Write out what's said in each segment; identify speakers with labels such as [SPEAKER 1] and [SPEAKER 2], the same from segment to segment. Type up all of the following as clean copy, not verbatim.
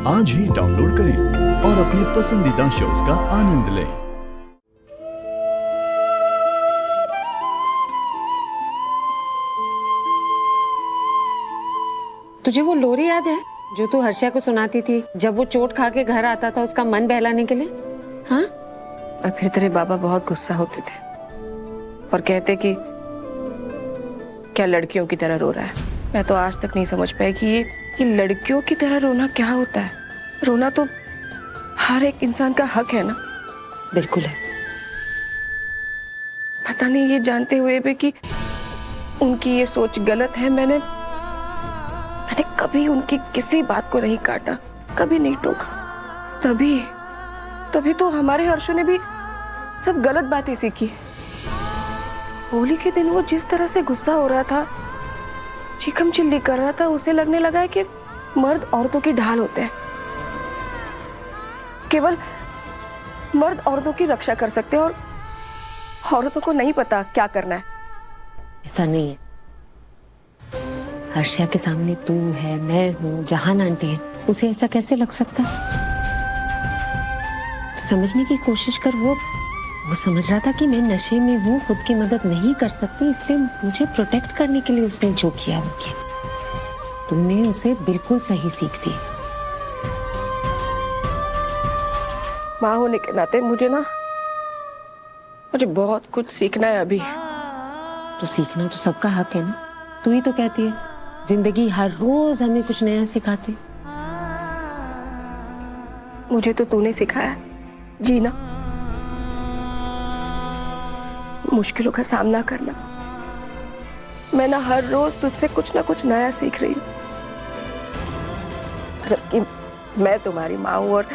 [SPEAKER 1] आज ही डाउनलोड करें और अपने पसंदीदा शोज का आनंद लें।
[SPEAKER 2] तुझे वो लोरी याद है जो तू हर्षा को सुनाती थी जब वो चोट खा के घर आता था उसका मन बहलाने के लिए? हाँ,
[SPEAKER 3] और फिर तेरे बाबा बहुत गुस्सा होते थे और कहते कि क्या लड़कियों की तरह रो रहा है। मैं तो आज तक नहीं समझ पाई कि ये लड़कियों की तरह रोना क्या होता है। रोना तो हर एक इंसान का हक है ना।
[SPEAKER 2] बिल्कुल है।
[SPEAKER 3] पता नहीं ये जानते हुए भी कि उनकी ये सोच गलत है, मैंने कभी उनकी किसी बात को नहीं काटा, कभी नहीं टोका। तभी तो हमारे हर्षो ने भी सब गलत बातें सीखी। होली के दिन वो जिस तरह से गुस्सा हो रहा था, चीखम चिल्ली कर रहा था, उसे लगने लगा है कि मर्द औरतों की ढाल होते हैं। केवल मर्द औरतों की रक्षा कर सकते हैं और औरतों को नहीं पता क्या करना है।
[SPEAKER 2] ऐसा नहीं है। हर्षा के सामने तू है, मैं हूँ, जहान आंटी है, उसे ऐसा कैसे लग सकता है? तो समझने की कोशिश कर। वो समझ रहा था कि मैं नशे में हूँ, खुद की मदद नहीं कर सकती, इसलिए मुझे प्रोटेक्ट करने के लिए उसने जो किया वो किया। तुमने उसे बिल्कुल सही सीख दी।
[SPEAKER 3] माँ होने के नाते मुझे बहुत कुछ सीखना है अभी।
[SPEAKER 2] तो सीखना तो सबका हक है ना। तू ही तो कहती है जिंदगी हर रोज हमें कुछ नया सिखाती।
[SPEAKER 3] मुझे तो तूने सिखाया जीना, मुश्किलों का सामना करना। मैं हर रोज तुझसे कुछ ना कुछ नया सीख रही हूँ। जबकि मैं तुम्हारी माँ हूं और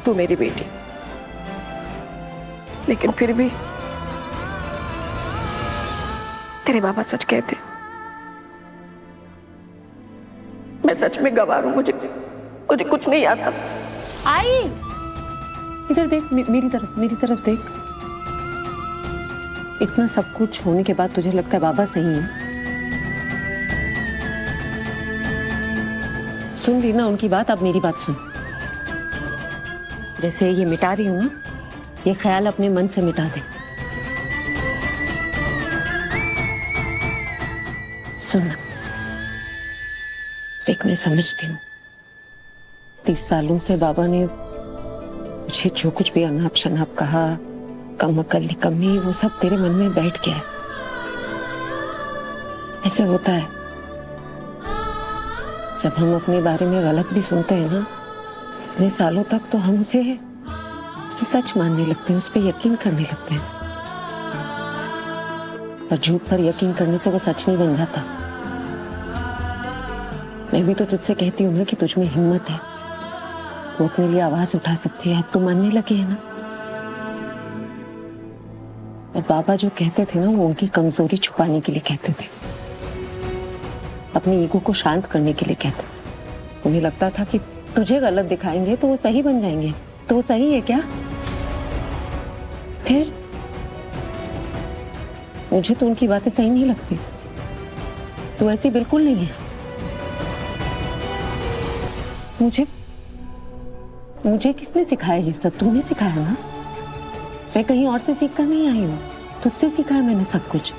[SPEAKER 3] तू मेरी बेटी, लेकिन फिर भी तेरे बाबा सच कहते। मैं सच में गवार हूं, मुझे कुछ नहीं आता।
[SPEAKER 2] आई इधर देख, मेरी तरफ देख। इतना सब कुछ होने के बाद तुझे लगता है बाबा सही है? सुन ली ना उनकी बात, अब मेरी बात सुन। जैसे ये मिटा रही हूं ना, ये ख्याल अपने मन से मिटा दे। सुन, देख मैं समझती हूँ 30 सालों से बाबा ने मुझे जो कुछ भी अनाप शनाप कहा, कम अकल निकम्मी, वो सब तेरे मन में बैठ गया है। ऐसे होता है जब हम अपने बारे में गलत भी सुनते हैं ना, इतने सालों तक तो हम उसे सच मानने लगते हैं, उस पर यकीन करने लगते हैं। पर झूठ पर यकीन करने से वो सच नहीं बन जाता। मैं भी तो तुझसे कहती हूँ ना कि तुझ में हिम्मत है, वो अपने लिए आवाज उठा सकती है। अब तो मानने लगे है ना। और बाबा जो कहते थे ना, वो उनकी कमजोरी छुपाने के लिए कहते थे, अपने ईगो को शांत करने के लिए कहते थे। उन्हें लगता था कि तुझे गलत दिखाएंगे तो वो सही बन जाएंगे। तो वो सही है क्या? फिर मुझे तो उनकी बातें सही नहीं लगती। तो ऐसी बिल्कुल नहीं है। मुझे किसने सिखाया ये सब? तूने सिखाया ना। मैं कहीं और से सीख कर नहीं आई हूँ, तुझसे सीखा है मैंने सब कुछ।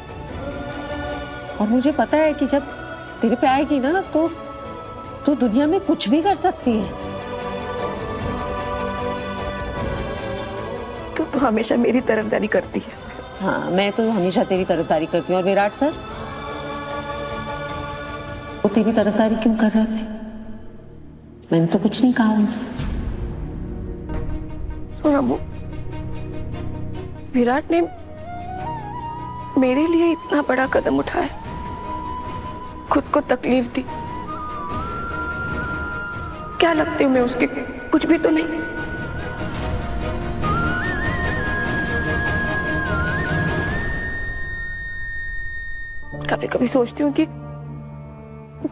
[SPEAKER 2] और मुझे पता है कि जब तेरे पे आएगी ना तो दुनिया में कुछ भी कर सकती है।
[SPEAKER 3] तो हमेशा मेरी तरफदारी करती है।
[SPEAKER 2] हाँ, मैं तो हमेशा तेरी तरफदारी करती हूँ। और विराट सर, वो तेरी तरफदारी क्यों कर रहे थे? मैंने तो कुछ नहीं कहा उनसे।
[SPEAKER 3] सुना, विराट ने मेरे लिए इतना बड़ा कदम उठाया, खुद को तकलीफ दी। क्या लगती हूँ मैं उसके? कुछ भी तो नहीं। कभी कभी सोचती हूँ कि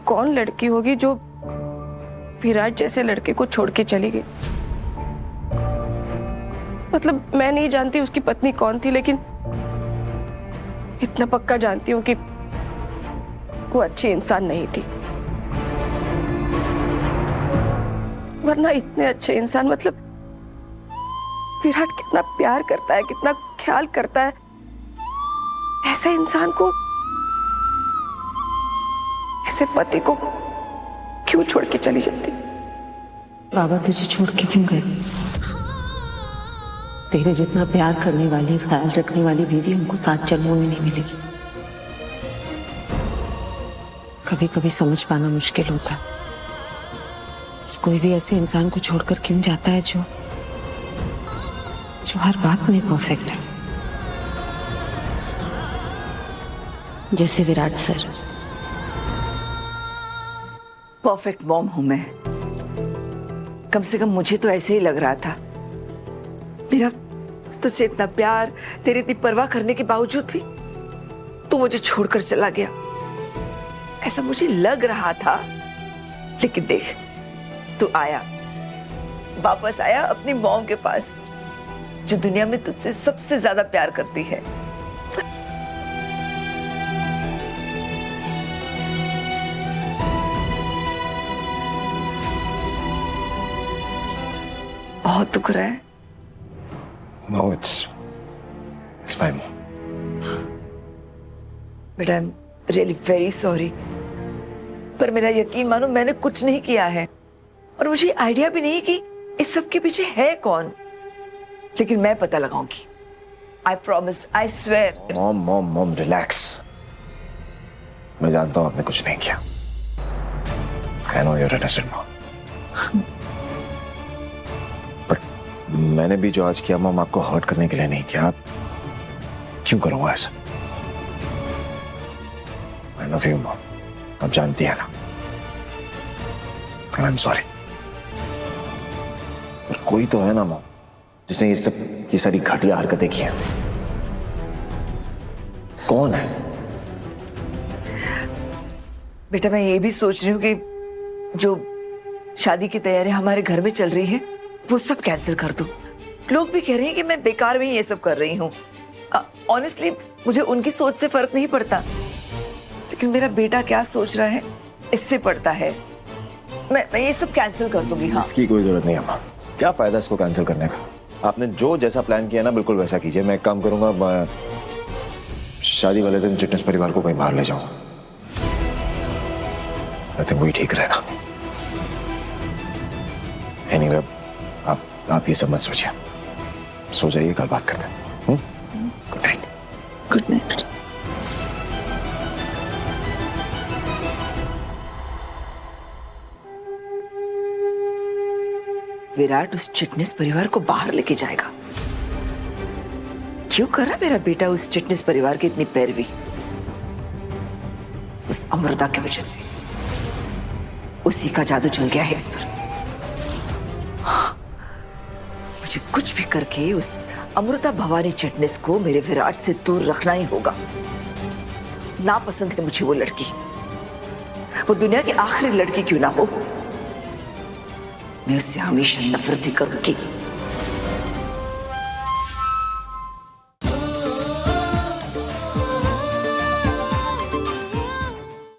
[SPEAKER 3] कौन लड़की होगी जो विराट जैसे लड़के को छोड़ के चली गई। मतलब मैं नहीं जानती उसकी पत्नी कौन थी, लेकिन इतना पक्का जानती हूँ कि वो अच्छी इंसान नहीं थी। वरना इतने अच्छे इंसान, मतलब विराट कितना प्यार करता है, कितना ख्याल करता है, ऐसे इंसान को, ऐसे पति को क्यों छोड़ के चली जाती?
[SPEAKER 2] बाबा तुझे छोड़ के क्यों गए? तेरे जितना प्यार करने वाली, ख्याल रखने वाली बीवी हमको 7 जन्मों में नहीं मिलेगी। कभी कभी समझ पाना मुश्किल होता है कि कोई भी ऐसे इंसान को छोड़कर क्यों जाता है जो हर बात में परफेक्ट है, जैसे विराट सर।
[SPEAKER 4] परफेक्ट मॉम हूं मैं, कम से कम मुझे तो ऐसे ही लग रहा था। मेरा तुझसे इतना प्यार, तेरी इतनी परवाह करने के बावजूद भी तू मुझे छोड़कर चला गया, ऐसा मुझे लग रहा था। लेकिन देख, तू आया, वापस आया अपनी मॉम के पास, जो दुनिया में तुझसे सबसे ज्यादा प्यार करती है। बहुत दुख रहा है।
[SPEAKER 5] No, it's fine.
[SPEAKER 4] बेटा, I am really very sorry, पर मेरा यकीन मानो मैंने कुछ नहीं किया है, और मुझे आइडिया भी नहीं कि इस सब के पीछे है कौन, लेकिन मैं पता लगाऊंगी। I promise, I swear.
[SPEAKER 5] Mom relax. मैं जानता हूं आपने कुछ नहीं किया। I know you're innocent, mom. पर मैंने भी जो आज किया मॉम, आपको हर्ट करने के लिए नहीं किया। क्यों करूंगा ऐसा? I love you, mom. आप जानती है ना। I'm sorry। पर कोई तो है ना मॉम, जिसने ये सारी घटिया हरकतें की हैं। कौन है?
[SPEAKER 4] बेटा, मैं ये भी सोच रही हूँ कि जो शादी की तैयारी हमारे घर में चल रही है, वो सब कैंसिल कर दूं। लोग भी कह रहे हैं कि मैं बेकार में ही ये सब कर रही हूँ। ऑनेस्टली मुझे उनकी सोच से फर्क नहीं पड़ता, लेकिन मेरा बेटा क्या सोच रहा है इससे पड़ता है। मैं ये सब कैंसिल कर दूंगी। हाँ,
[SPEAKER 5] इसकी कोई जरूरत नहीं है माँ। क्या फायदा इसको कैंसिल करने का? आपने जो जैसा प्लान किया ना, बिल्कुल वैसा कीजिए। मैं एक काम करूंगा, शादी वाले दिन चिटनेस परिवार को कहीं बाहर ले जाऊंगा। आई थिंक वही ठीक रहेगा। एनीवे, आप ये सब मत सोचिए, सो जाइए, कल बात करते हैं। Good night.
[SPEAKER 4] Good night. Virat उस चिटनेस परिवार को बाहर लेके जाएगा। क्यों कर रहा मेरा बेटा उस चिटनेस परिवार की इतनी पैरवी? उस अमृता की वजह से। उसी का जादू चल गया है इस पर। मुझे कुछ भी करके उस अमृता भवानी चिटनेस को मेरे विराट से दूर रखना ही होगा। नापसंद है मुझे वो लड़की, वो दुनिया की आखिरी लड़की क्यों ना हो, मैं उससे हमेशा नफरत ही करूंगी।